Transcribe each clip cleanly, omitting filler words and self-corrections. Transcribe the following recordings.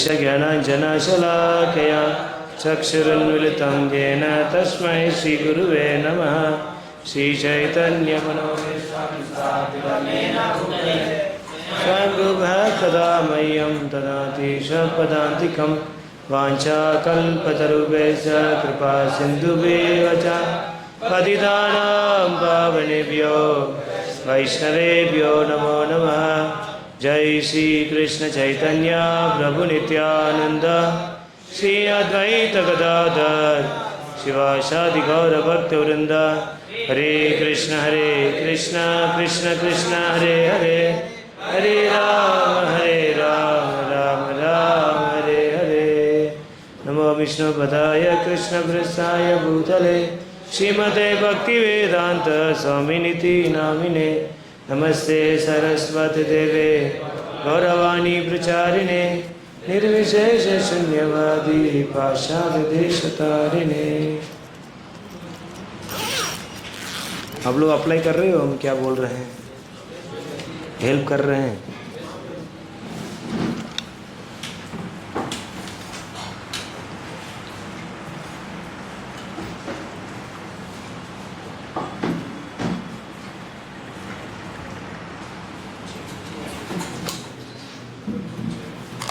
तस्य ज्ञानाञ्जनशलाकया चक्षुरुन्मिलितं येन तस्मै श्रीगुरुवे नमः। श्रीचैतन्यमनोभीष्टं स्वयंरूपः कदा मह्यं ददाति स्वपदान्तिकं वाञ्छाकल्पतरुभ्यश्च कृपा सिन्धुभ्येव च पतितानां पावनेभ्यो वैष्णवेभ्यो नमो नमः। जय श्री कृष्ण चैतन्य प्रभु नित्यानंद श्री अद्वैत गदाधर शिवासादि गौर भक्तवृंद। हरे कृष्ण कृष्ण कृष्ण हरे हरे, हरे राम राम राम हरे हरे। नमो विष्णुपदाय कृष्णप्रेष्ठाय भूतले श्रीमते भक्तिवेदांत स्वामिनिति नामिने। नमस्ते सरस्वती देवे गौरवाणी प्रचारिणे निर्विशेष शून्यवादी पाषाणदेशतारिणे। आप लोग अप्लाई कर रहे हो, हम क्या बोल रहे हैं, हेल्प कर रहे हैं?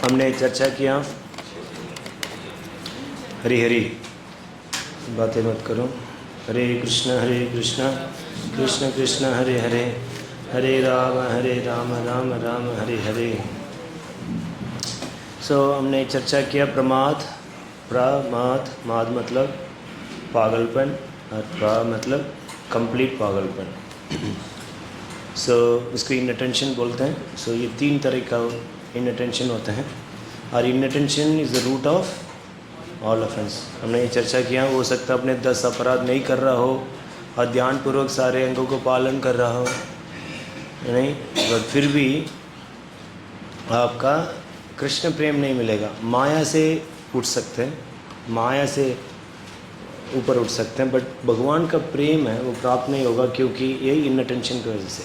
हमने चर्चा किया हरि हरि बातें मत करो, हरे कृष्ण कृष्ण कृष्ण हरे हरे, हरे राम राम राम हरे हरे। हमने चर्चा किया प्रमाद माद मतलब पागलपन और प्रा मतलब कंप्लीट पागलपन। इसको इनअटेंशन बोलते हैं। ये तीन तरह का इनअटेंशन होता है और inattention is the root of all offence. हमने ये चर्चा किया, हो सकता है अपने 10 अपराध नहीं कर रहा हो और ध्यानपूर्वक सारे अंगों को पालन कर रहा हो नहीं, बट फिर भी आपका कृष्ण प्रेम नहीं मिलेगा। माया से उठ सकते हैं, माया से ऊपर उठ सकते हैं, बट भगवान का प्रेम है वो प्राप्त नहीं होगा, क्योंकि यही इनअटेंशन की वजह से।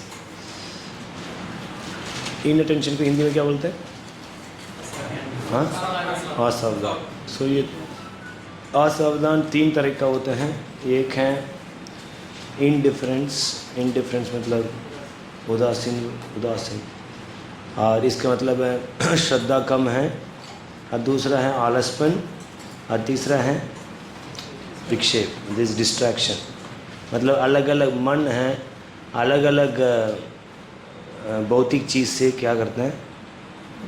इनअटेंशन को हिंदी में क्या बोलते हैं? हाँ, असावधान। ये असावधान तीन तरह का होते हैं। एक है इंडिफरेंस मतलब उदासीन, और इसका मतलब है श्रद्धा कम है, और दूसरा है आलसपन, और तीसरा है विक्षेप, दिस डिस्ट्रैक्शन। मतलब अलग अलग मन है, अलग अलग भौतिक चीज़ से क्या करते हैं,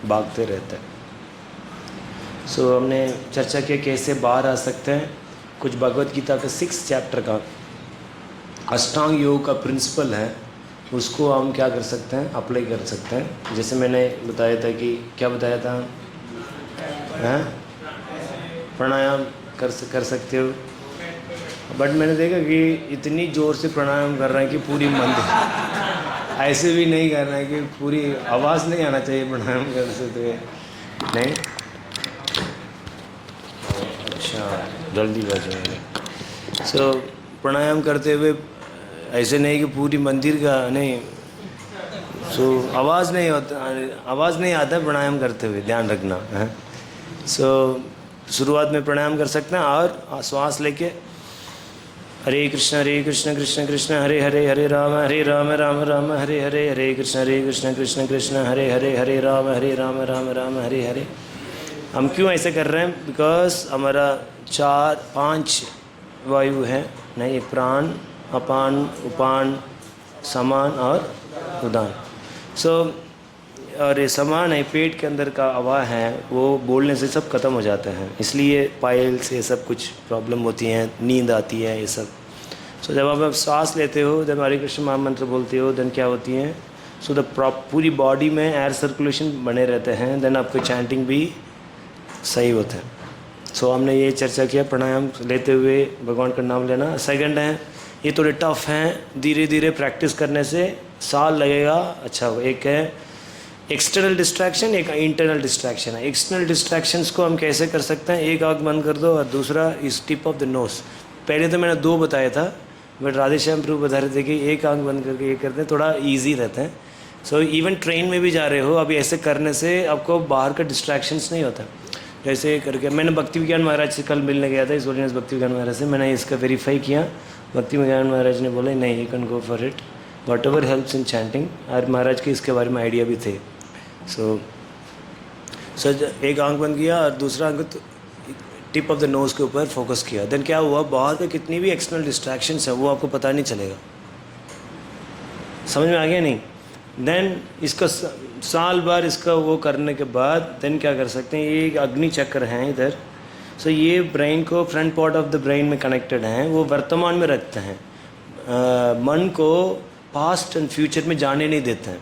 भागते रहते हैं। हमने चर्चा किया कैसे बाहर आ सकते हैं। कुछ भगवत गीता का 6 चैप्टर का अष्टांग योग का प्रिंसिपल है, उसको हम क्या कर सकते हैं, अप्लाई कर सकते हैं। जैसे मैंने बताया था कि क्या बताया था, प्राणायाम कर सकते हो, बट मैंने देखा कि इतनी ज़ोर से प्राणायाम कर रहे हैं कि पूरी मंदिर ऐसे भी नहीं करना है कि पूरी आवाज़ नहीं आना चाहिए प्राणायाम करते हुए, नहीं। अच्छा, जल्दी बजाएंगे। प्राणायाम करते हुए ऐसे नहीं कि पूरी मंदिर का नहीं, आवाज़ नहीं आता प्राणायाम करते हुए, ध्यान रखना है। शुरुआत में प्राणायाम कर सकते हैं और श्वास लेके हरे कृष्ण कृष्ण कृष्ण हरे हरे, हरे राम राम राम हरे हरे, हरे कृष्ण कृष्ण कृष्ण हरे हरे, हरे राम राम राम हरे हरे। हम क्यों ऐसे कर रहे हैं? बिकॉज हमारा 4-5 वायु है नहीं, प्राण, अपान, उपान, समान और उदान। और ये समान है, पेट के अंदर का हवा है, वो बोलने से सब खत्म हो जाता है, इसलिए पायल से सब कुछ प्रॉब्लम होती हैं, नींद आती है, ये सब। जब आप सांस लेते हो, जब हरे कृष्ण महामंत्र बोलते हो, देन क्या होती है, द पूरी बॉडी में एयर सर्कुलेशन बने रहते हैं, देन आपका चैंटिंग भी सही होता है। हमने ये चर्चा किया, प्राणायाम लेते हुए भगवान का नाम लेना। सेकंड है, ये थोड़े टफ हैं, धीरे धीरे प्रैक्टिस करने से साल लगेगा, अच्छा हो। एक है एक्सटर्नल डिस्ट्रैक्शन, एक इंटरनल डिस्ट्रैक्शन है। एक्सटर्नल डिस्ट्रैक्शंस को हम कैसे कर सकते हैं? एक आँख बंद कर दो और दूसरा इस टिप ऑफ द नोज़। पहले तो मैंने 2 बताया था, बट राधेश्याम प्रभु बता रहे थे कि एक आँख बंद करके ये करते हैं, थोड़ा ईजी रहता है। इवन ट्रेन में भी जा रहे हो, अभी ऐसे करने से आपको बाहर का डिस्ट्रैक्शंस नहीं होता। जैसे करके मैंने भक्ति विज्ञान महाराज से कल मिलने गया था, इस ऑर्डिनेंस भक्ति विज्ञान महाराज से, मैंने इसका वेरीफाई किया। भक्ति विज्ञान महाराज ने बोला नहीं, you can go for it, what ever helps in chanting. और महाराज के इसके बारे में आइडिया भी थे। सो एक आंख बंद किया और दूसरा आंख टिप ऑफ द नोज़ के ऊपर फोकस किया। देन क्या हुआ, बाहर के कितनी भी एक्सटर्नल डिस्ट्रैक्शंस हैं वो आपको पता नहीं चलेगा। समझ में आ गया नहीं? देन इसका साल भर इसका वो करने के बाद देन क्या कर सकते हैं, ये एक अग्नि चक्र हैं इधर। सो ये ब्रेन को front part of the brain में कनेक्टेड हैं, वो वर्तमान में रखते हैं, मन को पास्ट एंड फ्यूचर में जाने नहीं देते हैं।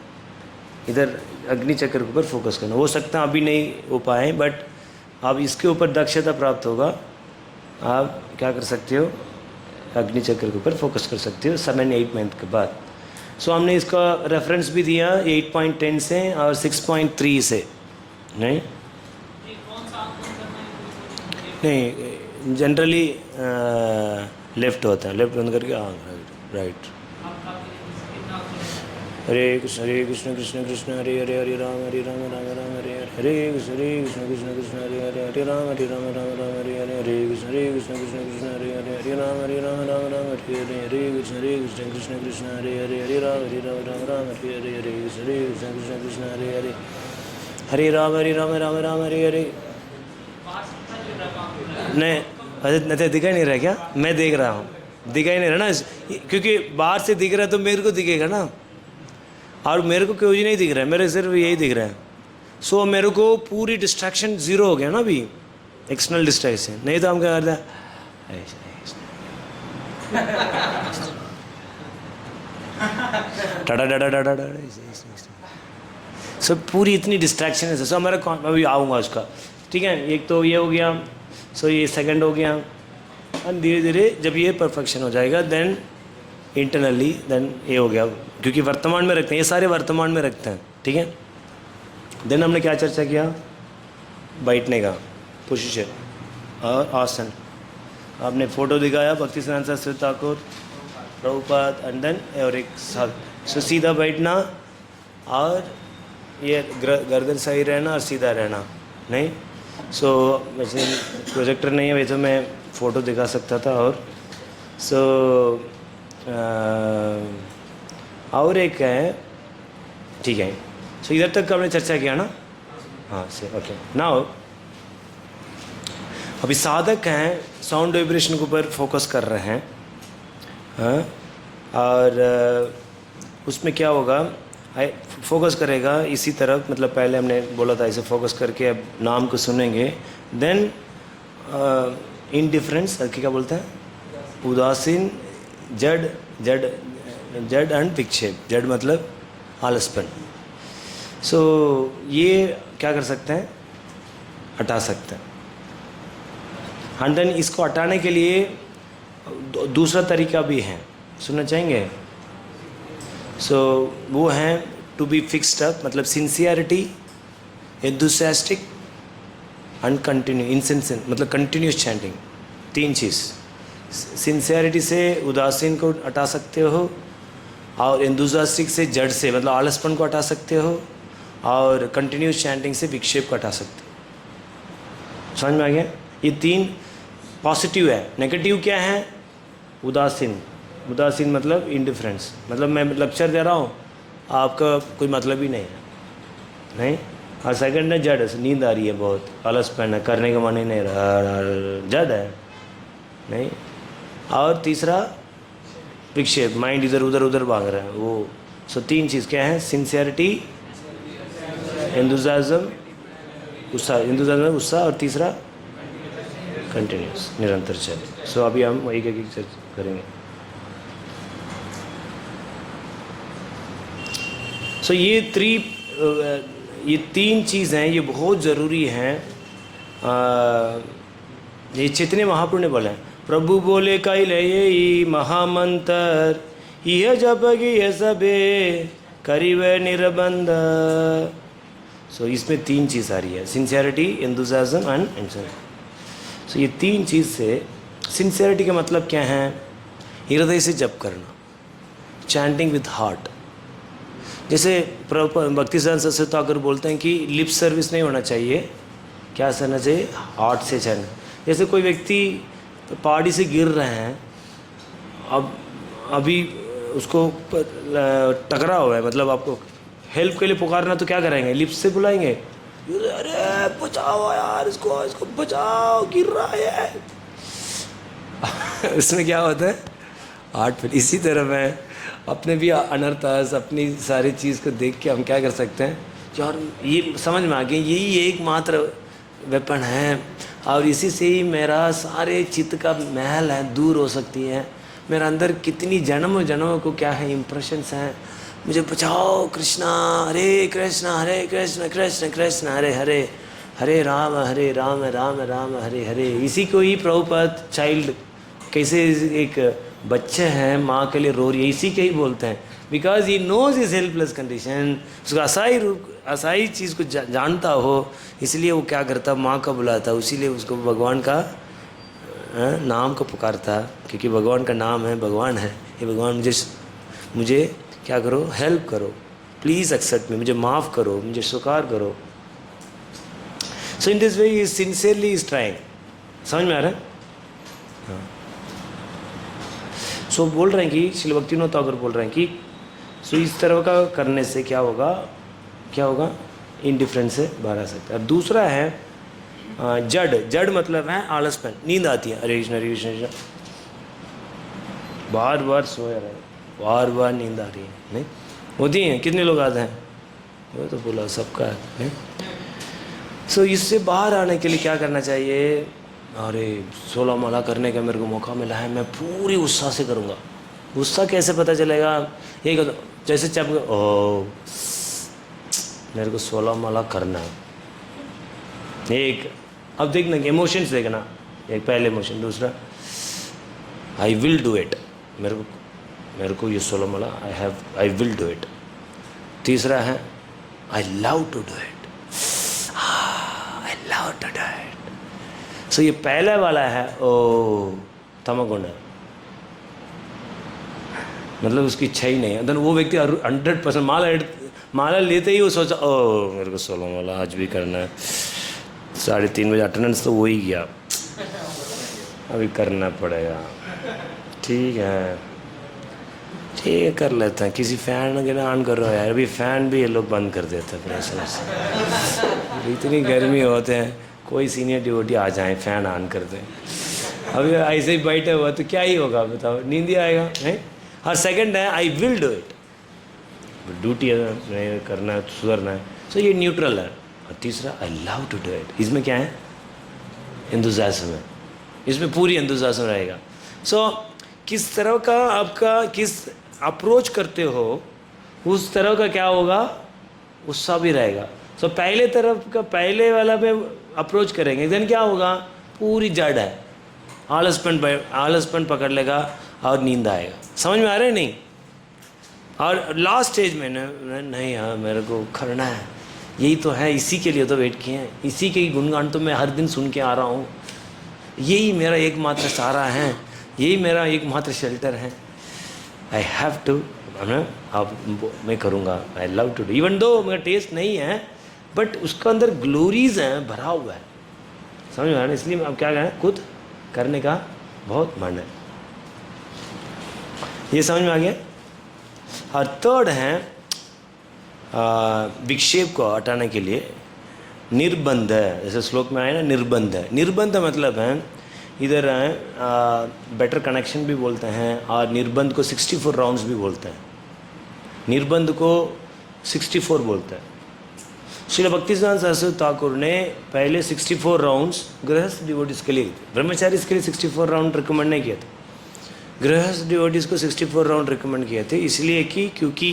इधर अग्नि चक्र के ऊपर फोकस करना, हो सकता है अभी नहीं हो पाए, बट आप इसके ऊपर दक्षता प्राप्त होगा, आप क्या कर सकते हो, अग्नि चक्र के ऊपर फोकस कर सकते हो 7-8 मंथ के बाद। सो हमने इसका रेफरेंस भी दिया 8.10 से और 6.3 से। नहीं नहीं, जनरली लेफ्ट होता है, लेफ्ट बंद करके राइट। हरे कृष्ण कृष्ण कृष्ण हरे हरे, हरे राम राम राम हरे हरे, हरे कृष्ण कृष्ण कृष्ण हरे हरे, हरे राम राम राम हरे हरे, हरे कृष्ण कृष्ण कृष्ण हरे हरे, हरे राम राम राम हरे हरे, हरे कृष्ण कृष्ण कृष्ण हरे हरे, हरे राम राम हरे हरे, हरे कृष्ण कृष्ण कृष्ण हरे हरे, हरे राम राम हरे हरे। नहीं अरे दिखाई नहीं रहा क्या? मैं देख रहा हूँ, दिखाई नहीं रहा ना, क्योंकि बाहर से दिख रहा है तो मेरे को दिखेगा ना, और मेरे को कोई नहीं दिख रहा है, मेरे सिर्फ यही दिख रहा है। सो मेरे को पूरी डिस्ट्रैक्शन ज़ीरो हो गया ना अभी, एक्सटर्नल डिस्ट्रैक्शन। नहीं तो हम क्या करते हैं, टाटा टाटा टाटा टाटा। सो पूरी इतनी डिस्ट्रैक्शन है। सो हमारा अभी आऊँगा उसका, ठीक है। एक तो ये हो गया, सो ये सेकंड हो गया, और धीरे धीरे जब ये परफेक्शन हो जाएगा देन इंटरनली देन ये हो गया, क्योंकि वर्तमान में रखते हैं, ये सारे वर्तमान में रखते हैं, ठीक है। देन हमने क्या चर्चा किया, बैठने का पोजीशन और आसन। आपने फ़ोटो दिखाया भक्ति सिद्धांत सरस्वती ठाकुर, प्रभुपाद, एंड देन और एक साथ। सो सीधा बैठना और ये गर्दन सही रहना और सीधा रहना, नहीं। सो वैसे प्रोजेक्टर नहीं है, वैसे मैं फ़ोटो दिखा सकता था। और सो और एक है, ठीक है। सो इधर तक हमने चर्चा किया ना, हाँ से ओके। नाउ अभी साधक हैं, साउंड वाइब्रेशन के ऊपर फोकस कर रहे हैं, हाँ। और उसमें क्या होगा, फोकस करेगा इसी तरफ, मतलब पहले हमने बोला था इसे फोकस करके अब नाम को सुनेंगे। देन इनडिफरेंस क्या बोलते हैं, उदासीन, जड़ जड़ जड़ एंड विक्षेप। जड़ मतलब आलसपन। सो ये क्या कर सकते हैं, हटा सकते हैं। एंड देन इसको हटाने के लिए दूसरा तरीका भी है, सुनना चाहेंगे। सो वो है टू बी फिक्स्ड अप, मतलब सिंसियरिटी, एंथुसियास्टिक एंड कंटिन्यू इंसेंसन, मतलब कंटिन्यूस चैंटिंग। तीन चीज़, सिंसियरिटी से उदासीन को हटा सकते हो, और एंथुसियास्टिक से जड़ से मतलब आलसपन को हटा सकते हो, और कंटिन्यूस चैंटिंग से विक्षेप को हटा सकते हो। समझ में आ गया? ये तीन पॉजिटिव है। नेगेटिव क्या है, उदासीन। उदासीन मतलब इंडिफरेंस, मतलब मैं लेक्चर दे रहा हूँ, आपका कोई मतलब ही नहीं है, नहीं। और सेकंड है जड़, नींद आ रही है बहुत, आलसपन है, करने का मन ही नहीं रहा, जड़ है, नहीं। और तीसरा विक्षेप, माइंड इधर उधर उधर भाग रहा है वो। सो तीन चीज़ क्या है, सिंसियरिटी, एंथुसियाज्म, उत्साह, एंथुसियाज्म उत्साह, और तीसरा कंटिन्यूस, निरंतर चल। सो अभी हम एक एक चर्चा करेंगे। सो ये तीन चीज़ हैं, ये बहुत ज़रूरी हैं। ये चैतन्य महाप्रभु ने बोला है, प्रभु बोले कैलये महामंत्र, यह जप ये सबे करीब निरबंध। सो इसमें तीन चीज़ आ रही है, सिंसियरिटी, एंथुसियाज्म एंड इंसेंस। सो ये तीन चीज़ से, सिंसियरिटी का मतलब क्या है, हृदय से जप करना, चैंटिंग विद हार्ट। जैसे भक्ति सिद्धांत सरस्वती ठाकुर बोलते हैं कि लिप सर्विस नहीं होना चाहिए, क्या चलना चाहिए? हार्ट से चलना। जैसे कोई व्यक्ति पहाड़ी से गिर रहे हैं, अब अभी उसको टकरा हुआ है, मतलब आपको हेल्प के लिए पुकारना, तो क्या करेंगे? लिप्स से बुलाएंगे, अरे बचाओ यार, इसको बचाओ, गिर रहा है। इसमें क्या होता है? हार्ट पे। इसी तरह मैं अपने भी अनर्थास, अपनी सारी चीज़ को देख के हम क्या कर सकते हैं यार, ये समझ में आ गया, यही एकमात्र वेपन है, और इसी से ही मेरा सारे चित्त का महल है दूर हो सकती है। मेरा अंदर कितनी जन्मों को क्या है, इम्प्रेशंस हैं, मुझे बचाओ कृष्णा, हरे कृष्ण कृष्ण कृष्ण हरे हरे, हरे राम राम राम हरे हरे। इसी को ही प्रभुपाद चाइल्ड कैसे एक बच्चे हैं माँ के लिए रो रही है, इसी के ही बोलते हैं, because he knows is helpless condition. उसको असाई चीज़ को जानता हो, इसलिए वो क्या करता, माँ का बुलाता, इसीलिए उसको भगवान का नाम को पुकारता, क्योंकि भगवान का नाम है, भगवान है, ये भगवान मुझे क्या करो, हेल्प करो, प्लीज़ एक्सेप्ट मी, मुझे माफ़ करो, मुझे स्वीकार करो। So in this way he sincerely is trying. समझ में आ रहा है? हाँ। सो बोल रहे हैं कि श्रील भक्तिविनोद ठाकुर बोल रहे हैं कि सो इस तरह का करने से क्या होगा, इनडिफरेंस से बाहर आ सकता है। अब दूसरा है जड़ मतलब है आलसपन, नींद आती है, अरे कृष्ण बार सोया रहे, बार नींद आ रही है, नहीं होती है? कितने लोग आते हैं? वो तो बोला सबका है, नहीं? सो इससे बाहर आने के लिए क्या करना चाहिए? अरे 16 माला करने का मेरे को मौका मिला है, मैं पूरी उत्साह से करूँगा। उत्साह कैसे पता चलेगा? ये जैसे जब मेरे को 16 माला करना है, एक अब देखना इमोशंस देखना, एक पहले इमोशन, दूसरा आई विल डू इट, मेरे को ये 16 माला आई विल डू इट, तीसरा है I love to do it, I love to do it. So ये पहले वाला है तमोगुण है, मतलब उसकी इच्छा ही नहीं है। देन वो व्यक्ति 100% माला लेते ही वो सोचा मेरे को 16 माला आज भी करना है, 3:30 बजे अटेंडेंस तो वो ही गया, अभी करना पड़ेगा, ठीक है कर लेते हैं। किसी फ़ैन के ऑन कर रहा है यार, अभी फ़ैन भी ये लोग बंद कर देते हैं प्रेशर से, इतनी गर्मी होते हैं, कोई सीनियर डिवोटी आ जाए फ़ैन ऑन कर दें। अभी ऐसे ही बैठे हुआ तो क्या ही होगा बताओ, नींद ही आएगा, नहीं? और सेकंड है आई विल डू इट, ड्यूटी है, करना है, सुधरना है, सो ये न्यूट्रल है। और तीसरा I love to do it, इसमें क्या है? एंथुसियाज्म है, इसमें पूरी एंथुसियाज्म रहेगा। सो किस तरह का आपका किस अप्रोच करते हो, उस तरह का क्या होगा, उत्साह भी रहेगा। सो पहले तरफ का पहले वाला पे अप्रोच करेंगे, देन क्या होगा, पूरी जड़ है, आलसपन पकड़ लेगा और नींद आएगा। समझ में आ रहा है? नहीं? और लास्ट स्टेज में नहीं हाँ मेरे को करना है, यही तो है, इसी के लिए तो वेट किए हैं, इसी के गुणगान तो मैं हर दिन सुन के आ रहा हूँ, यही मेरा एकमात्र सहारा है, यही मेरा एकमात्र शेल्टर है, आई हैव टू, अब मैं करूँगा, I love to do, even though मेरा टेस्ट नहीं है, बट उसका अंदर ग्लोरीज हैं, भरा हुआ है। समझ में आ रहा है? इसलिए अब क्या कहें, खुद करने का बहुत मन है। ये समझ में आ गया? और थर्ड है विक्षेप को हटाने के लिए निर्बंध है, जैसे श्लोक में आया ना, निर्बंध है। निर्बंध मतलब है इधर बेटर कनेक्शन भी बोलते हैं, और निर्बंध को 64 राउंड्स भी बोलते हैं, निर्बंध को 64 बोलते हैं। श्रील भक्तिसिद्धांत सरस्वती ठाकुर ने पहले 64 राउंड्स गृहस्थ डिवोटीज के लिए, ब्रह्मचारी के लिए 64 राउंड रिकमेंड नहीं किए थे, गृहस्थ डिवोटीज को 64 राउंड रिकमेंड किए थे, इसलिए कि क्योंकि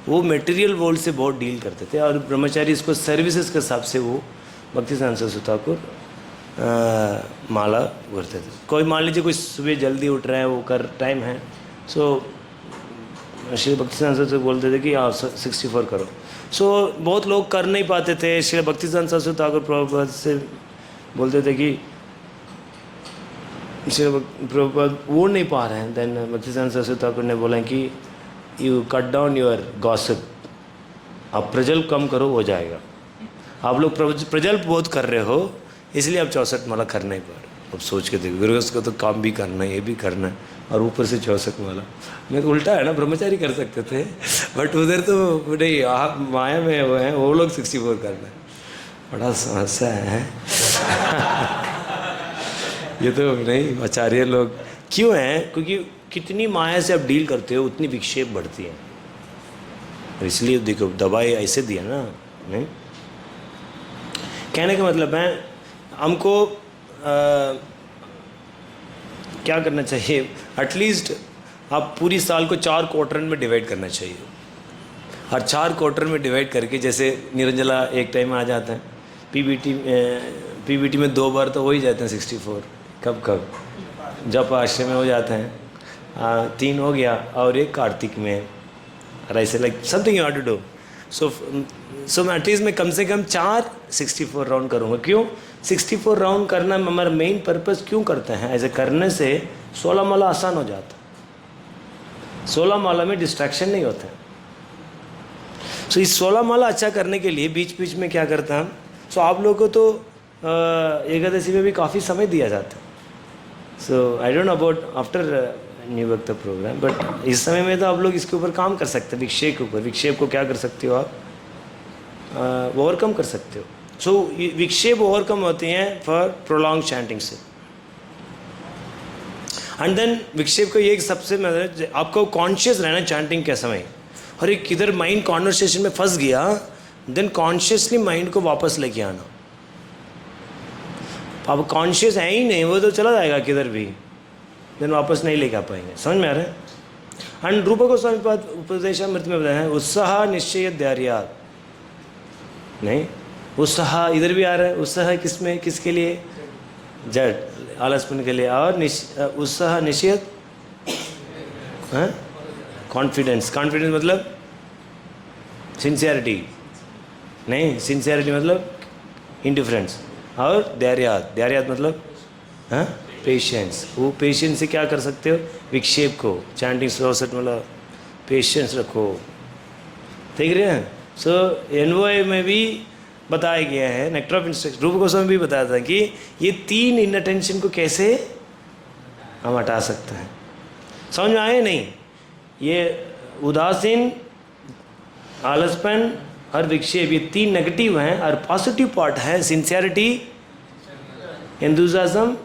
वो मटेरियल वर्ल्ड से बहुत डील करते थे, और ब्रह्मचारी इसको सर्विसेज के हिसाब से वो भक्तिसिद्धांत सरस्वती ठाकुर माला करते थे। कोई मान लीजिए कोई सुबह जल्दी उठ रहा है, वो कर टाइम है, सो श्री भक्तिसिद्धांत सरस्वती बोलते थे कि आप 64 करो। सो बहुत लोग कर नहीं पाते थे, श्री भक्तिसिद्धांत सरस्वती ठाकुर प्रभुपाद से बोलते थे कि श्री प्रभुपाद वो नहीं पा रहे हैं, देन भक्तिसिद्धांत सरस्वती ठाकुर ने बोला कि you cut down your gossip, आप प्रजल्प कम करो, हो जाएगा। आप लोग प्रजल्प बहुत कर रहे हो, इसलिए अब 64 माला करना ही पड़ रहा। अब सोच के देखो गृहस्थ को तो काम भी करना है, ये भी करना है, और ऊपर से 64 माला। मैं तो उल्टा है ना, ब्रह्मचारी कर सकते थे, बट उधर तो नहीं, आप माया में वो हैं, वो लोग 64 करना है, बड़ा समस्या है। ये तो नहीं, आचार्य लोग क्यों हैं? क्योंकि कितनी माया से आप डील करते हो उतनी विक्षेप बढ़ती है, इसलिए देखो दवाई ऐसे दिया ना। नहीं, कहने का मतलब है हमको क्या करना चाहिए, एटलीस्ट आप पूरी साल को 4 क्वार्टर में डिवाइड करना चाहिए, और 4 क्वार्टर में डिवाइड करके, जैसे निरंजला एक टाइम आ जाता है, पीबीटी में 2 बार तो हो ही जाते हैं 64, कब कब जब आश्रम में हो जाते हैं, 3 हो गया, और एक कार्तिक में, और ऐसे like something you have to do. So at least मैं कम से कम 4 64 राउंड करूँगा। क्यों 64 राउंड करना हमारा मेन पर्पस क्यों करते हैं? ऐसे करने से 16 माला आसान हो जाता है, 16 माला में डिस्ट्रैक्शन नहीं होता है। सो इस 16 माला अच्छा करने के लिए बीच बीच में क्या करता है, सो आप लोगों को तो एकादशी में भी काफ़ी समय दिया जाता है। So I don't know about after new वक्त प्रोग्राम, बट इस समय में तो आप लोग इसके ऊपर काम कर सकते हैं, विक्षेप के ऊपर। विक्षेप को क्या कर सकते हो आप? ओवरकम कर सकते हो। सो विक्षेप ओवरकम होते हैं फॉर प्रोलॉन्ग चैंटिंग से। एंड देन विक्षेप को ये सबसे मतलब आपको कॉन्शियस रहना चैंटिंग के समय, और एक किधर माइंड कॉन्वर्सेशन में फंस गया, देन कॉन्शियसली माइंड को वापस लेके आना। अब कॉन्शियस है ही नहीं, वो तो चला जाएगा किधर भी, देन वापस नहीं लेके आ पाएंगे। समझ में आ रहा है? एंड रूप गोस्वामी पाद उपदेशामृत में बताया है, उत्साह निश्चय धैर्य। नहीं, उत्साह इधर भी आ रहा है, उत्साह किसमें, किसके लिए? जड़ आलसपन के लिए। और उत्साह निश्चय कॉन्फिडेंस। कॉन्फिडेंस मतलब सिंसियरिटी नहीं, सिंसियरिटी मतलब इंडिफरेंस। और धैर्य, धैर्य मतलब पेशेंस। वो पेशेंस से क्या कर सकते हो? विक्षेप को चैंटिंग 64 मतलब पेशेंस रखो। देख रहे हैं? सो एनओए में भी बताया गया है, नेक्टर ऑफ इंस्ट्रक्शन रूप गोस्वामी भी बताया था कि ये 3 इनअटेंशन को कैसे हम हटा सकते हैं। समझ में आए नहीं? ये उदासीन, आलसपन और विक्षेप, ये 3 नेगेटिव हैं, और पॉजिटिव पार्ट है sincerity, enthusiasm,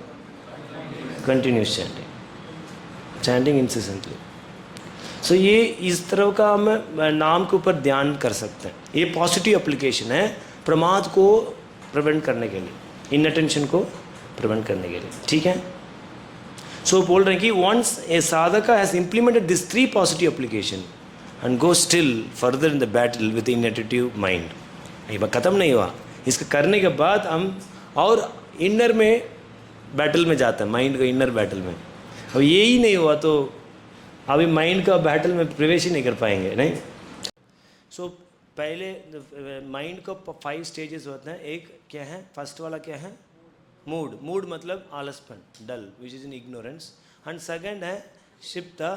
continuous chanting insistently. So ये इस तरह का हम नाम के ऊपर ध्यान कर सकते हैं। ये पॉजिटिव एप्लीकेशन है प्रमाद को प्रिवेंट करने के लिए, इनअटेंशन को प्रिवेंट करने के लिए। ठीक है? सो बोल रहे हैं कि once a sadhaka has implemented this 3 positive application and go still further in the battle with inattentive mind. ये ख़त्म नहीं हुआ, इसका करने के बाद हम और इनर में बैटल में जाते हैं, माइंड का इनर बैटल में। अब यही नहीं हुआ तो अभी माइंड का बैटल में प्रवेश ही नहीं कर पाएंगे। नहीं, सो पहले माइंड का 5 स्टेजेस होते हैं। एक क्या है? फर्स्ट वाला क्या है? मूड। मूड मतलब आलसपन, dull, which is in ignorance. And second है शिप्ता,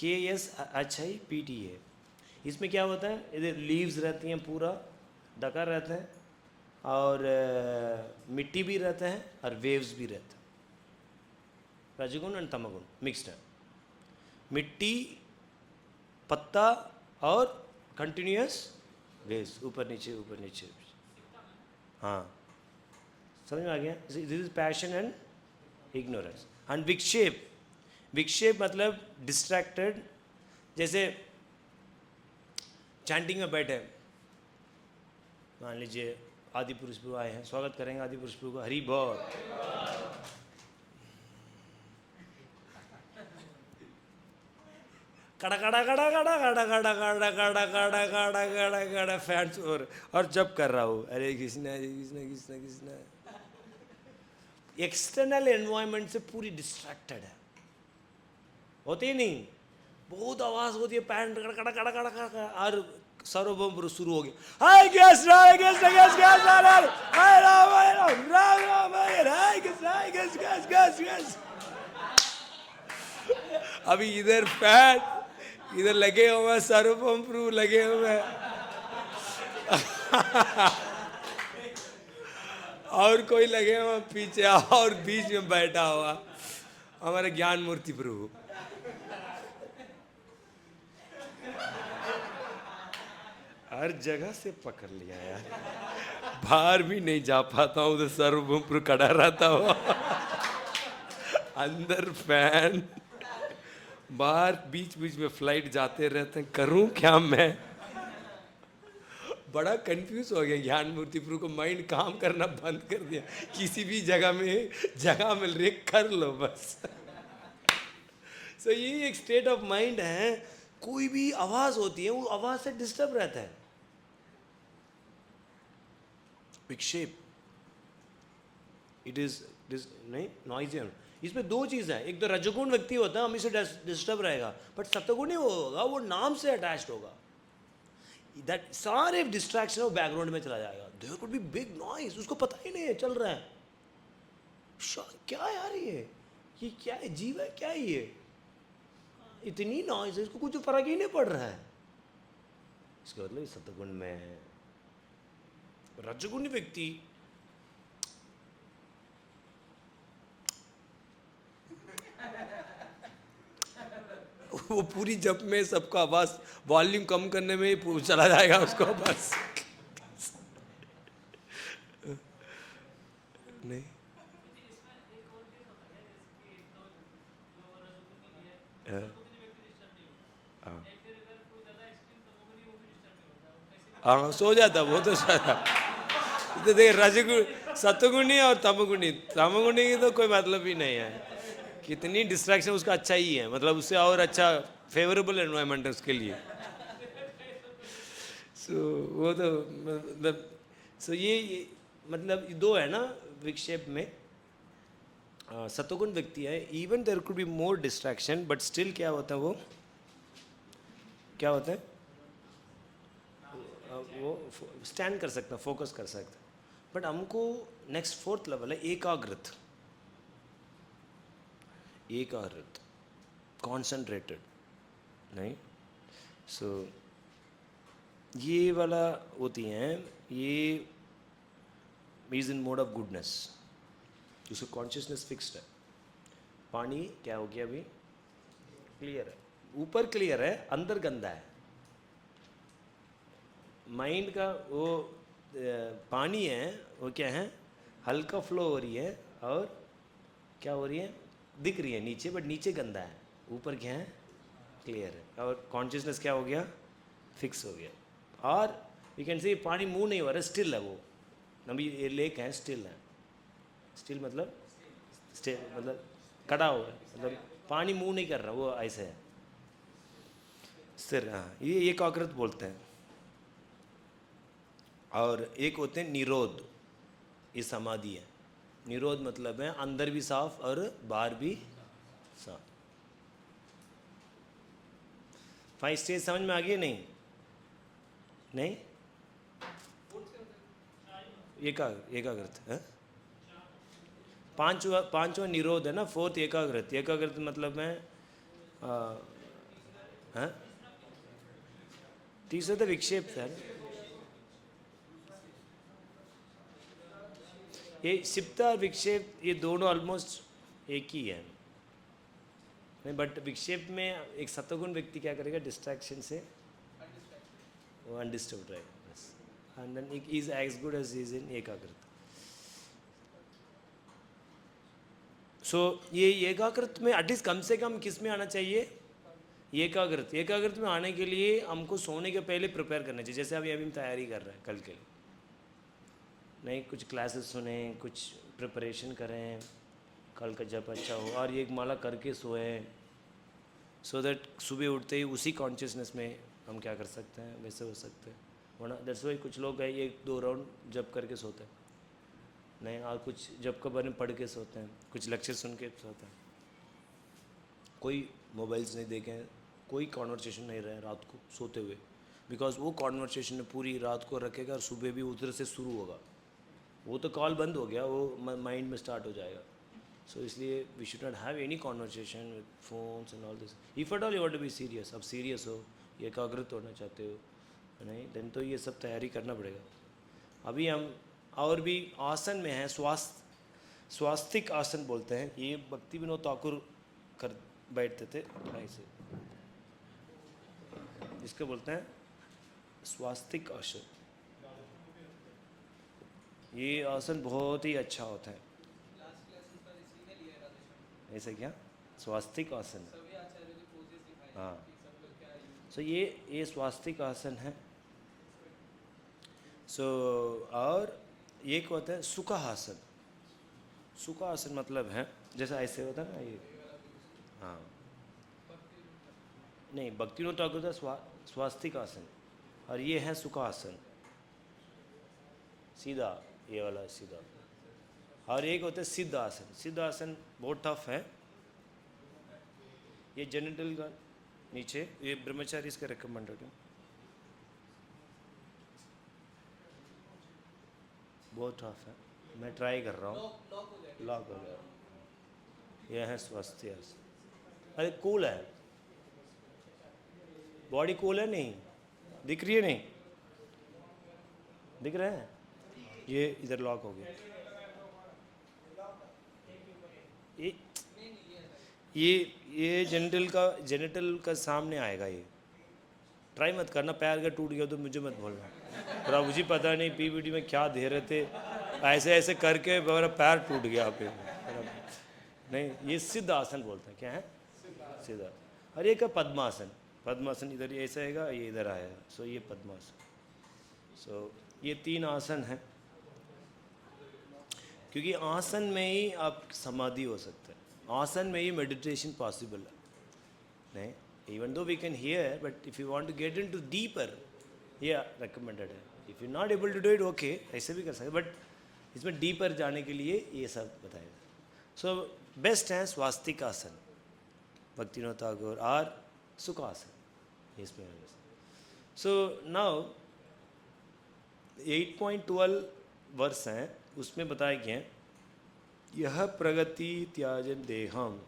KSHIPTA। इसमें क्या होता है? इधर लीव्स रहती हैं, पूरा ढका रहता है, और मिट्टी भी रहता है, और वेव्स भी रहते हैं। रजगुण एंड तमगुण मिक्सड है। मिट्टी, पत्ता और कंटिन्यूस वेव्स, ऊपर नीचे ऊपर नीचे। हाँ, समझ में आ गया? This is passion and ignorance. And विक्षेप, विक्षेप मतलब डिस्ट्रैक्टेड। जैसे चैंटिंग में बैठे, मान लीजिए आदि पुरुष प्रभु आए हैं, स्वागत करेंगे आदि पुरुष प्रभु को, हरि बोल। कड़ा कड़ा कड़ा कड़ा कड़ा कड़ा कड़ा कड़ा कड़ा कड़ा कड़ा कड़ा फैंस और जब कर रहा हूँ, अरे कृष्णा कृष्णा कृष्णा कृष्णा। एक्सटर्नल एनवायरनमेंट से पूरी डिस्ट्रैक्टेड है, होती ही नहीं, बहुत आवाज होती है, पैंट कड़ा कड़ा कड़ा कड़ा कड़ा, और सर्वभौम शुरू हो गया, हाय कृष्ण हाय कृष्ण कृष्ण कृष्ण हाय राम राम राम हाय कृष्ण हाय कृष्ण कृष्ण कृष्ण। अभी इधर पैंट, इधर लगे हुए सर्वभौम प्रभु लगे हुए और कोई लगे वहाँ पीछे और बीच में बैठा हुआ हमारे ज्ञान मूर्ति प्रभु। हर जगह से पकड़ लिया यार, बाहर भी नहीं जा पाता हूँ, तो सर्वभूम पर खड़ा रहता हुआ अंदर फैन, बाहर बीच बीच में फ्लाइट जाते रहते हैं, करूं क्या मैं? बड़ा कंफ्यूज हो गया ज्ञान मूर्ति प्रभु को, माइंड काम करना बंद कर दिया, किसी भी जगह में जगह मिल रही कर लो बस। सो ये एक स्टेट ऑफ माइंड है, कोई भी आवाज होती है वो आवाज से डिस्टर्ब रहता है। विक्षेप, इट इज नहीं नॉइजी। इसमें दो चीज़ है, एक तो रजोगुण व्यक्ति होता है हमेशा डिस्टर्ब रहेगा, बट सत्वगुण नहीं होगा, वो नाम से अटैच्ड होगा, दैट सारे डिस्ट्रैक्शन वो बैकग्राउंड में चला जाएगा। There could be big noise, उसको पता ही नहीं है चल रहा है, क्या यार ये क्या है, जीव है क्या है ये, इतनी नॉइज है, इसको कुछ फर्क ही नहीं पड़ रहा है। इसका मतलब सत्वगुण में है। रजोगुणी व्यक्ति वो पूरी जप में सबका आवाज वॉल्यूम कम करने में ही चला जाएगा उसको बस। नहीं हाँ सो जाता वो तो तो देख रजगुण सतगुणी और तमगुणी, तमगुणी की तो कोई मतलब ही नहीं है, कितनी डिस्ट्रैक्शन उसका अच्छा ही है, मतलब उससे और अच्छा फेवरेबल एनवायरनमेंट है उसके लिए। सो वो तो मतलब सो ये मतलब दो है ना विक्षेप में। सतोगुण व्यक्ति है, even there could be more distraction but still क्या होता है, वो क्या होता है, वो स्टैंड कर सकता है, फोकस कर सकता है। बट हमको नेक्स्ट फोर्थ लेवल है एकाग्रत, एकाग्रत कॉन्सेंट्रेटेड नहीं। सो ये वाला होती हैं, ये is in mode of goodness, उसका कॉन्शियसनेस फिक्स्ड है। पानी क्या हो गया अभी, क्लियर है, ऊपर क्लियर है, अंदर गंदा है। माइंड का वो पानी है, वो क्या है, हल्का फ्लो हो रही है और क्या हो रही है, दिख रही है नीचे, बट नीचे गंदा है, ऊपर क्या है, क्लियर है। और कॉन्शियसनेस क्या हो गया, फिक्स हो गया। और यू कैन से पानी मूव नहीं हो रहा है, स्टिल है वो, अभी ये लेक है स्टिल है, स्टिल मतलब स्टिल मतलब कड़ा हुआ है, मतलब पानी मूव नहीं कर रहा, वो ऐसे है स्थिर। हाँ ये एकाग्रत बोलते हैं। और एक होते हैं निरोध, ये समाधि है। निरोध मतलब है अंदर भी साफ और बाहर भी साफ। 5 स्टेज समझ में आ गई नहीं? नहीं एकाग्रत है, पांचवा निरोध है ना, फोर्थ एकाग्रत। एकाग्रत मतलब है तीसरा तो विक्षेप है। ये सिप्ता और विक्षेप ये दोनों ऑलमोस्ट एक ही है, बट विक्षेप में एक सत्वगुण व्यक्ति क्या करेगा, डिस्ट्रैक्शन से वो अनडिस्टर्ब्ड रहेगा बस, and then it is as good as is in ekagrata. So ये एकाग्रत में एटलीस्ट कम से कम किस में आना चाहिए, एकाग्रत। एकाग्रत में आने के लिए हमको सोने के पहले प्रिपेयर करना चाहिए, जैसे अभी हम तैयारी कर रहे हैं कल के लिए, नहीं कुछ क्लासेस सुने, कुछ प्रिपरेशन करें, कल का जब अच्छा हो, और ये एक माला करके सोए, सो दैट सुबह उठते ही उसी कॉन्शियसनेस में हम क्या कर सकते हैं, वैसे हो सकते हैं। वरना दैट्स वाई कुछ लोग है 1-2 राउंड जब करके सोते हैं, नहीं, और कुछ जब के बारे में पढ़ के सोते हैं, कुछ लेक्चर सुन के सोते हैं, कोई मोबाइल्स नहीं देखें, कोई कॉन्वर्सेशन नहीं रहे रात को सोते हुए, बिकॉज वो कॉन्वर्सेशन पूरी रात को रखेगा और सुबह भी उधर से शुरू होगा, वो तो कॉल बंद हो गया, वो माइंड में स्टार्ट हो जाएगा। सो इसलिए we should not have any conversation with phones and all this. If at all you want to be serious, अब सीरियस हो, एकाग्रत होना चाहते हो नहीं, देन तो ये सब तैयारी करना पड़ेगा। अभी हम और भी आसन में है, स्वास्तिक आसन बोलते हैं। ये भक्ति विनोद ठाकुर कर बैठते थे ऐसे, इसको बोलते हैं स्वास्तिक आसन। ये आसन बहुत ही अच्छा होता है। ऐसे क्या स्वास्तिक आसन? हाँ, सो ये स्वास्तिक आसन है। सो और एक होता है सुखासन। सुखासन मतलब है जैसा ऐसे होता है ना ये, हाँ नहीं, भक्ति विनोद ठाकुर का स्वास्तिक आसन, और ये है सुखासन, सीधा, ये वाला सीधा। और एक होता है सिद्ध आसन। सिद्ध आसन बहुत टफ है। ये जेनिटल का नीचे, ये ब्रह्मचारी इसका रिकमेंडेड है, बहुत टफ है। मैं ट्राई कर रहा हूँ, लॉक हो गया। यह है स्वास्थ्य आसन। अरे कूल है, बॉडी कूल है, नहीं दिख रही है? नहीं दिख रहे हैं? ये इधर लॉक हो गया। ये जेनिटल का सामने आएगा। ये ट्राई मत करना, पैर का टूट गया तो मुझे मत बोलना। प्रभु जी पता नहीं पीवीडी में क्या दे रहे थे, ऐसे ऐसे करके मेरा पैर टूट गया पे। नहीं, ये सिद्ध आसन बोलते हैं। क्या है? सिद्ध। और एक है पद्मासन। पद्मासन इधर ऐसा आएगा, ये इधर आएगा, सो ये पद्मासन। सो ये 3 आसन हैं, क्योंकि आसन में ही आप समाधि हो सकते हैं, आसन में ही मेडिटेशन पॉसिबल है। नहीं, even though we can hear, but if you want to get into deeper, yeah, recommended है। if you're not able to do it, okay, ऐसे भी कर सकते, बट इसमें डीपर जाने के लिए ये सब बताएगा। सो बेस्ट है स्वास्तिक आसन, भक्ति विनोद ठाकुर, और सुखासन इसमें। सो नाउ 8.12 वर्ष हैं, उसमें बताया गया है यह प्रगति त्याजन देहम।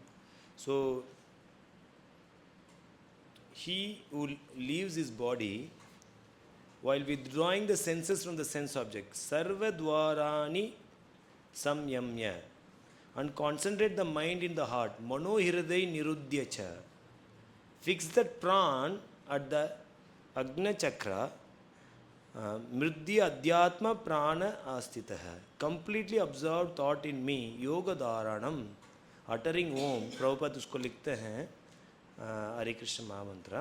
सो he who leaves his body while withdrawing the senses from the sense object, sarva dvarani samyamya, and concentrate the mind in the heart, mano hriday nirudhya cha, fix that pran at the agna chakra, mridya adhyatma prana astitah, completely absorb thought in me, yoga dharanam, uttering om। Prabhupada उसको लिखते हैं हरे कृष्ण महामंत्र।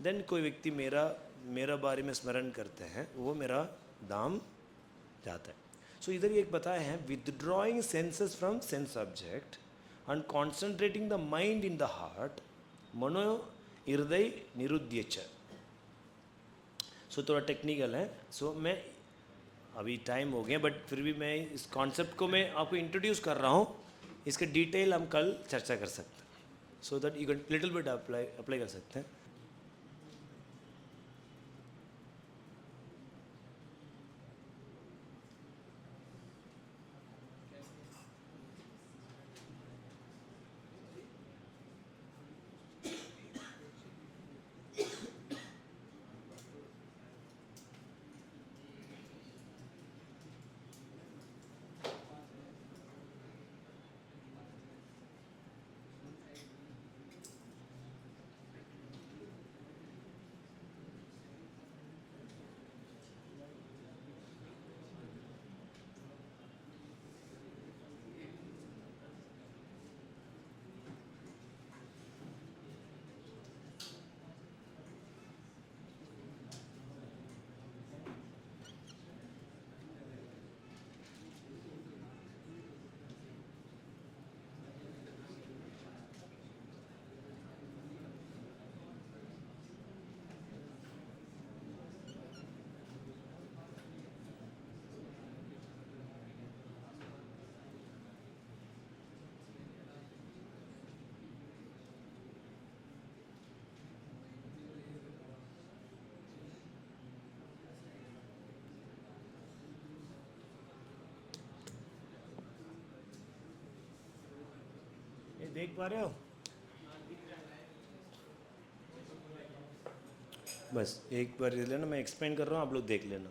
Then कोई व्यक्ति मेरा बारे में स्मरण करते हैं, वो मेरा दाम जाता है। सो इधर एक बताया है, withdrawing senses from sense object and concentrating the mind in the heart, मनो हृदय निरुद्य च। सो थोड़ा टेक्निकल है। सो मैं अभी टाइम हो गया, बट फिर भी मैं इस कॉन्सेप्ट को मैं आपको इंट्रोड्यूस कर रहा हूँ। इसके डिटेल हम कल चर्चा कर सकते हैं, so that you can little bit apply कर सकते हैं। ये देख पा रहे हो? बस एक बार देख लेना, मैं एक्सप्लेन कर रहा हूँ, आप लोग देख लेना।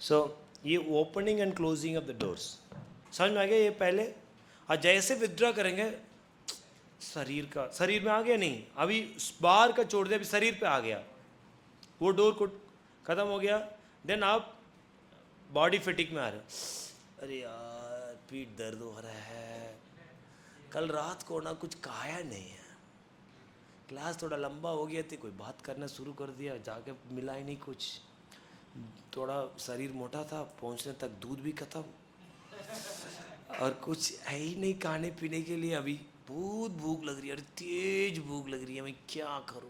सो ये opening and closing of the doors समझ में आ गया ये पहले। और जैसे विथड्रॉ करेंगे शरीर में आ गया नहीं, अभी बाहर का छोड़ दिया, अभी शरीर पे आ गया, वो डोर को खत्म हो गया। देन आप बॉडी फिटिक में आ रहे हो, अरे यार पीठ दर्द हो रहा है, कल रात को ना कुछ खाया नहीं है, क्लास थोड़ा लंबा हो गया थी, कोई बात करना शुरू कर दिया, जाके मिला ही नहीं कुछ, थोड़ा शरीर मोटा था, पहुंचने तक दूध भी खत्म और कुछ है ही नहीं खाने पीने के लिए, अभी बहुत भूख लग रही है, अरे तेज भूख लग रही है, मैं क्या करूं।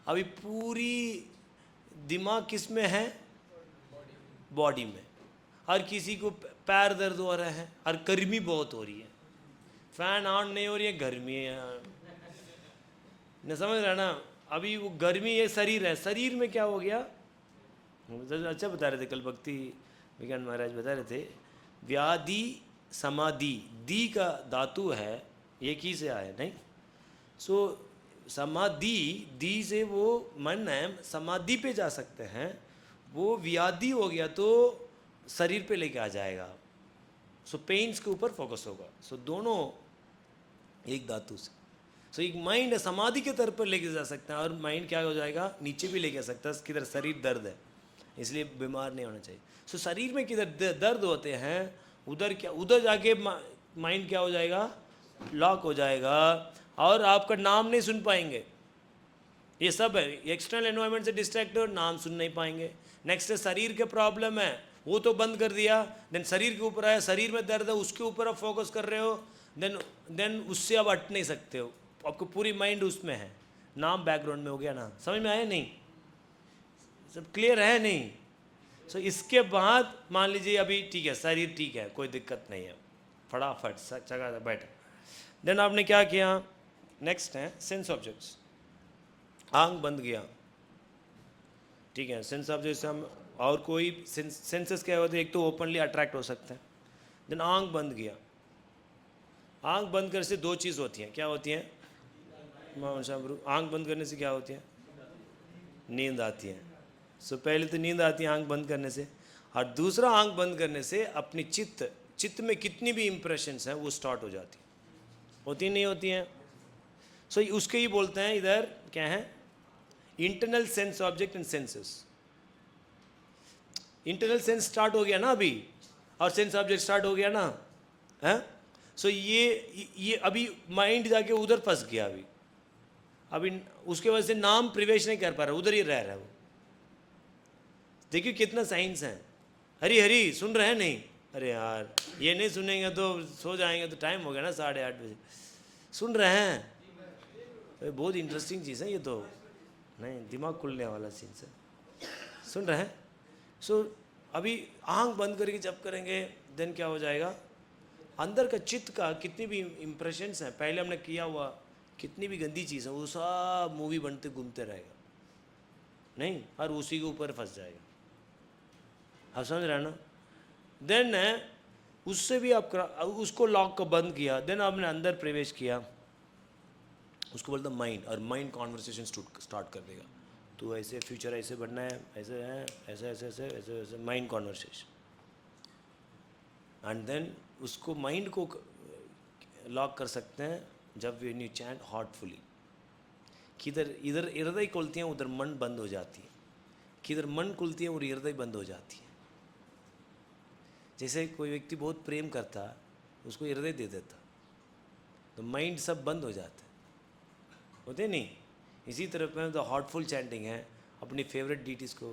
अभी पूरी दिमाग किस में है, बॉडी में, हर किसी को पैर दर्द हो रहा है और गर्मी बहुत हो रही है, फैन ऑन नहीं हो रही है, गर्मी है न, समझ रहा ना। अभी वो गर्मी ये शरीर है, शरीर में क्या हो गया, अच्छा बता रहे थे कल भक्ति विज्ञान महाराज बता रहे थे, व्याधि समाधि, दी का धातु है, एक ही से आया नहीं। सो समाधि, दी से वो मन है, समाधि पे जा सकते हैं, वो व्याधि हो गया तो शरीर पे लेके आ जाएगा, सो पेन्स के ऊपर फोकस होगा। सो दोनों एक धातु से, सो एक माइंड समाधि के तरफ पर लेके जा सकता है, और माइंड क्या हो जाएगा, नीचे भी लेके आ सकता है, किधर शरीर दर्द है इसलिए बीमार नहीं होना चाहिए। सो शरीर में किधर दर्द होते हैं, उधर क्या, उधर जाके माइंड क्या हो जाएगा, लॉक हो जाएगा, और आपका नाम नहीं सुन पाएंगे। ये सब है, एक्सटर्नल एनवायरनमेंट से डिस्ट्रैक्ट हो, नाम सुन नहीं पाएंगे। नेक्स्ट है शरीर के प्रॉब्लम है, वो तो बंद कर दिया, देन शरीर के ऊपर आया, शरीर में दर्द है, उसके ऊपर आप फोकस कर रहे हो, देन उससे आप हट नहीं सकते हो, आपको पूरी माइंड उसमें है, नाम बैकग्राउंड में हो गया ना। समझ में आया नहीं, सब क्लियर है नहीं। सो इसके बाद मान लीजिए अभी ठीक है, शरीर ठीक है, कोई दिक्कत नहीं है, फटाफट जगह बैठ, देन आपने क्या किया, नेक्स्ट है सेंस ऑब्जेक्ट्स, आंख बंद किया, ठीक है, सेंस ऑब्जेक्ट से हम और कोई सेंसेस क्या होते हैं, एक तो ओपनली अट्रैक्ट हो सकते हैं, देन आंख बंद किया। आंख बंद करने से दो चीज़ होती हैं, क्या होती हैं आंख बंद करने से क्या होती है, नींद आती है। सो पहले तो नींद आती है आंख बंद करने से, और दूसरा आंख बंद करने से अपनी चित्त में कितनी भी इंप्रेशंस हैं वो स्टार्ट हो जाती होती नहीं होती हैं। सो उसके ही बोलते हैं इधर क्या है, internal sense object and senses. Internal sense start हो गया ना अभी, और सेंस ऑब्जेक्ट स्टार्ट हो गया ना, है। सो ये अभी माइंड जाके उधर फंस गया, अभी उसके वजह से नाम प्रवेश नहीं कर पा रहा, उधर ही रह रहा है वो। देखिए कितना साइंस है, हरी हरी सुन रहे हैं नहीं, अरे यार ये नहीं सुनेंगे तो सो जाएंगे, तो टाइम हो गया ना 8:30 बजे, सुन रहे हैं, तो बहुत इंटरेस्टिंग चीज़ है ये, तो नहीं दिमाग खुलने वाला चीज़ है, सुन रहे हैं। सो अभी आंख बंद करके जब करेंगे, देन क्या हो जाएगा, अंदर का चित्त का कितनी भी इम्प्रेशंस हैं, पहले हमने किया हुआ कितनी भी गंदी चीज़ है, वो सब मूवी बनते घूमते रहेगा नहीं, और उसी के ऊपर फंस जाएगा, आप समझ रहे हैं ना। देन उससे भी आप उसको लॉक को बंद किया, देन आपने अंदर प्रवेश किया, उसको बोलता माइंड, और माइंड कॉन्वर्सेशन स्टार्ट कर देगा, तो ऐसे फ्यूचर ऐसे बनना है, ऐसे है, ऐसे ऐसे ऐसे ऐसे ऐसे, माइंड कॉन्वर्सेशन। एंड देन उसको माइंड को लॉक कर सकते हैं जब वेन यू चैंट हार्टफुली, किधर इधर हृदय खुलती है, उधर मन बंद हो जाती है, किधर मन खुलती है और हृदय बंद हो जाती है। जैसे कोई व्यक्ति बहुत प्रेम करता, उसको हृदय दे देता, तो माइंड सब बंद हो जाता है, होते नहीं। इसी तरह में तो हार्टफुल चैंटिंग है, अपनी फेवरेट डीटीज़ को,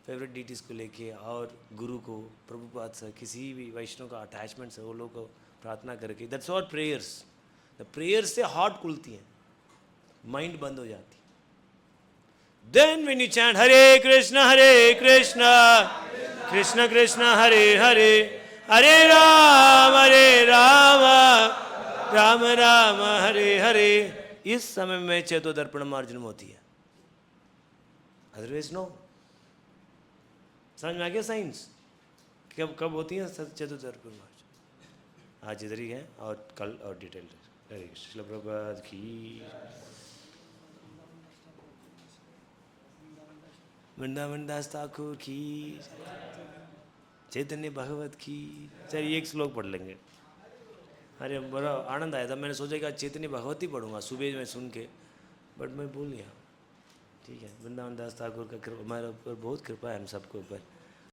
फेवरेट डीटीज़ को लेके, और गुरु को, प्रभुपाद से, किसी भी वैष्णव का अटैचमेंट से वो लोग को प्रार्थना करके, that's all prayers. The prayers से हार्ट खुलती है, माइंड बंद हो जाती है। देन व्हेन यू चैंट हरे कृष्ण कृष्ण कृष्ण हरे हरे, हरे राम राम राम हरे हरे, इस समय में चेतो दर्पण मार्जन होती है, अदरवाइज नो। समझ में आ गया साइंस, कब होती है चेतो दर्पण मार्जन। आज इधर ही है, और कल और डिटेल। हरे कृष्ण प्रभुपाद की। वृंदावन दास ठाकुर की, चैतन्य भगवत की। चलिए एक श्लोक पढ़ लेंगे। अरे बड़ा आनंद आया था, मैंने सोचा कि आज चैतन्य भगवत ही पढ़ूंगा सुबह में सुन के, बट मैं भूल गया। ठीक है, वृंदावन दास ठाकुर का हमारे ऊपर बहुत कृपा है, हम सबके ऊपर।